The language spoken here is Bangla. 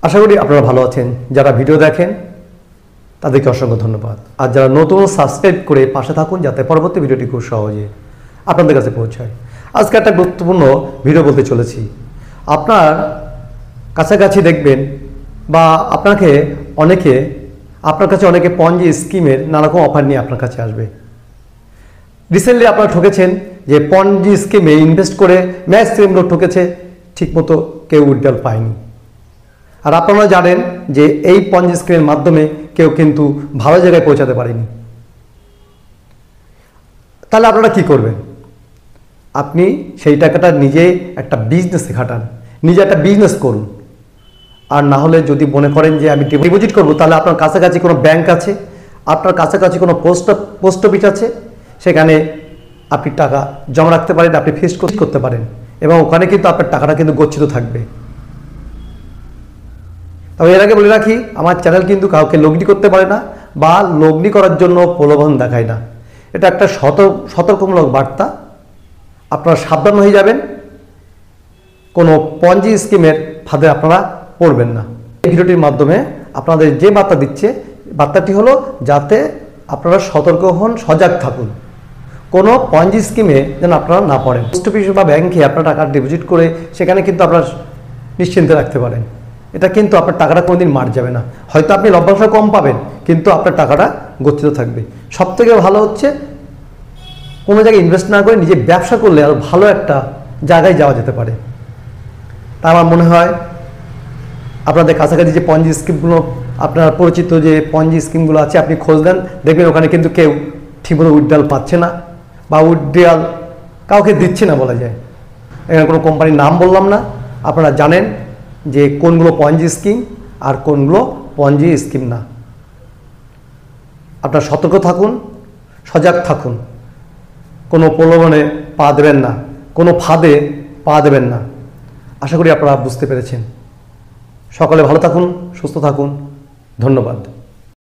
আশা করি আপনারা ভালো আছেন। যারা ভিডিও দেখেন তাদেরকে অসংখ্য ধন্যবাদ। আর যারা নতুন সাবস্ক্রাইব করে পাশে থাকুন যাতে পরবর্তী ভিডিওটি খুব সহজে আপনাদের কাছে পৌঁছায়। আজকে একটা গুরুত্বপূর্ণ ভিডিও বলতে চলেছি। আপনার কাছাকাছি দেখবেন বা আপনার কাছে অনেকে পঞ্জি স্কিমের নানারকম অফার নিয়ে আপনার কাছে আসবে। রিসেন্টলি আপনারা ঠকেছেন যে পঞ্জি স্কিমে ইনভেস্ট করে ম্যাক্সিমাম লোক ঠকেছে, ঠিকমতো কেউ উইথড্রল পায়নি। আর আপনারা জানেন যে এই পঞ্জি স্কিমের মাধ্যমে কেউ কিন্তু ভালো জায়গায় পৌঁছাতে পারেনি। তাহলে আপনারা কি করবেন? আপনি সেই টাকাটা নিজে একটা বিজনেসে খাটান, নিজে একটা বিজনেস করুন। আর না হলে যদি মনে করেন যে আমি ডিপোজিট করবো, তাহলে আপনার কাছাকাছি কোনো ব্যাংক আছে, আপনার কাছাকাছি কোনো পোস্ট অফিস আছে, সেখানে আপনি টাকা জমা রাখতে পারেন, আপনি ফিক্সড করতে পারেন এবং ওখানে কিন্তু আপনার টাকাটা কিন্তু গচ্ছিত থাকবে। তবে এর আগে বলে রাখি, আমার চ্যানেল কিন্তু কাউকে লগ্নি করতে পারে না বা লগ্নি করার জন্য প্রলোভন দেখায় না। এটা একটা সতর্কমূলক বার্তা। আপনারা সাবধান হয়ে যাবেন, কোনো পঞ্জি স্কিমের ফাঁদে আপনারা পড়বেন না। এই ভিডিওটির মাধ্যমে আপনাদের যে বার্তা দিচ্ছে, বার্তাটি হলো যাতে আপনারা সতর্ক হন, সজাগ থাকুন, কোনো পঞ্জি স্কিমে যেন আপনারা না পড়েন। পোস্ট অফিস বা ব্যাংকে আপনার টাকা ডিপোজিট করে সেখানে কিন্তু আপনারা নিশ্চিন্তে রাখতে পারেন। এটা কিন্তু আপনার টাকাটা কোনোদিন মার যাবে না। হয়তো আপনি লভ্যাংশ কম পাবেন, কিন্তু আপনার টাকাটা গচ্ছিত থাকবে। সবথেকে ভালো হচ্ছে কোনো জায়গায় ইনভেস্ট না করে নিজে ব্যবসা করলে আরও ভালো একটা জায়গায় যাওয়া যেতে পারে। তা আমার মনে হয় আপনাদের কাছাকাছি যে পঞ্জি স্কিমগুলো, আপনার পরিচিত যে পঞ্জি স্কিমগুলো আছে, আপনি খোঁজ দেন, দেখবেন ওখানে কিন্তু কেউ ঠিকমতো উইথড্রল পাচ্ছে না বা উইথড্রল কাউকে দিচ্ছে না বলা যায়। এখানে কোনো কোম্পানির নাম বললাম না। আপনারা জানেন যে কোনগুলো পঞ্জি স্কিম আর কোনগুলো পঞ্জি স্কিম না। আপনারা সতর্ক থাকুন, সজাগ থাকুন, কোনো প্রলোভনে পা দেবেন না, কোনো ফাঁদে পা দেবেন না। আশা করি আপনারা বুঝতে পেরেছেন। সকলে ভালো থাকুন, সুস্থ থাকুন। ধন্যবাদ।